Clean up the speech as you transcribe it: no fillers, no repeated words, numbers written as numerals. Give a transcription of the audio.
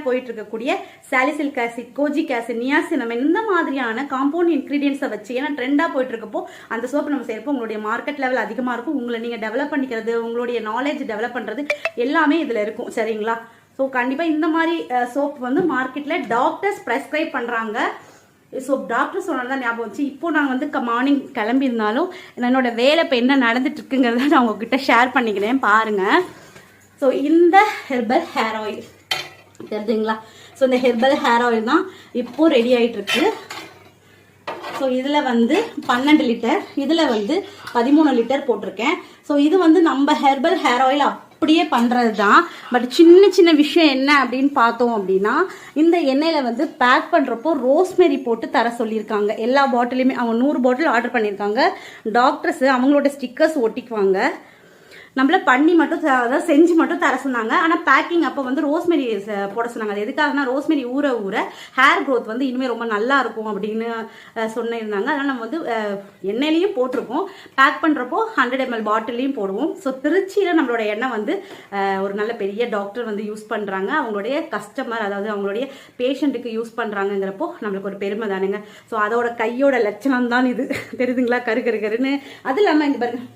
போயிட்டு இருக்கக்கூடிய salicylic acid, kojic acid, நியாசினமைன் இந்த மாதிரியான காம்பவுண்ட் இன்கிரீடியன்ஸை வச்சு, ஏன்னா ட்ரெண்டாக போயிட்டு இருக்கப்போ அந்த சோப்பு நம்ம செய்யறப்போ உங்களுடைய மார்க்கெட் லெவல் அதிகமாக இருக்கும். உங்களை நீங்கள் டெவலப் பண்ணிக்கிறது, உங்களுடைய நாலேஜ் டெவலப் பண்ணுறது எல்லாமே இதில் இருக்கும். சரிங்களா? ஸோ கண்டிப்பாக இந்த மாதிரி சோப் வந்து மார்க்கெட்டில் டாக்டர்ஸ் ப்ரெஸ்கிரைப் பண்ணுறாங்க. ஸோ டாக்டர் சொன்னதான் ஞாபகம் வச்சு, இப்போ நான் வந்து மார்னிங் கிளம்பியிருந்தாலும் என்னோட வேலை இப்போ என்ன நடந்துட்டு இருக்குங்கிறத நான் உங்ககிட்ட ஷேர் பண்ணிக்கிறேன் பாருங்கள். ஸோ இந்த ஹெர்பல் ஹேர் ஆயில் தெரிஞ்சுங்களா? ஸோ இந்த ஹெர்பல் ஹேர் ஆயில் தான் இப்போது ரெடி ஆகிட்டு இருக்கு. ஸோ இதில் வந்து 12 லிட்டர், இதில் வந்து 13 லிட்டர் போட்டிருக்கேன். ஸோ இது வந்து நம்ம ஹெர்பல் ஹேர் ஆயில் அப்படியே பண்ணுறது தான். பட் சின்ன சின்ன விஷயம் என்ன அப்படின்னு பார்த்தோம் அப்படின்னா, இந்த எண்ணெயில் வந்து பேக் பண்ணுறப்போ ரோஸ்மெரி போட்டு தர சொல்லியிருக்காங்க. எல்லா பாட்டிலையுமே அவங்க 100 பாட்டில் ஆர்டர் பண்ணியிருக்காங்க. டாக்டர்ஸு அவங்களோட ஸ்டிக்கர்ஸ் ஒட்டிக்குவாங்க. நம்மள பண்ணி மட்டும் அதாவது செஞ்சு மட்டும் தர சொன்னாங்க. ஆனால் பேக்கிங் அப்போ வந்து ரோஸ்மெரி போட சொன்னாங்க. அது எதுக்காகனா ரோஸ்மெரி ஊற ஊற ஹேர் க்ரோத் வந்து இனிமேல் ரொம்ப நல்லா இருக்கும் அப்படின்னு சொன்னிருந்தாங்க. அதனால் நம்ம வந்து எண்ணெயிலையும் போட்டிருக்கோம், பேக் பண்ணுறப்போ 100 ml பாட்டிலையும் போடுவோம். ஸோ திருச்சியில் நம்மளோட எண்ணெய் வந்து ஒரு நல்ல பெரிய டாக்டர் வந்து யூஸ் பண்ணுறாங்க. அவங்களுடைய கஸ்டமர், அதாவது அவங்களுடைய பேஷண்ட்டுக்கு யூஸ் பண்ணுறாங்கிறப்போ நம்மளுக்கு ஒரு பெருமை தானுங்க. ஸோ அதோட கையோட லட்சணம் தான் இது. தெரியுதுங்களா? கரு கரு கருன்னு. அது இல்லாமல் இங்கே பாருங்க,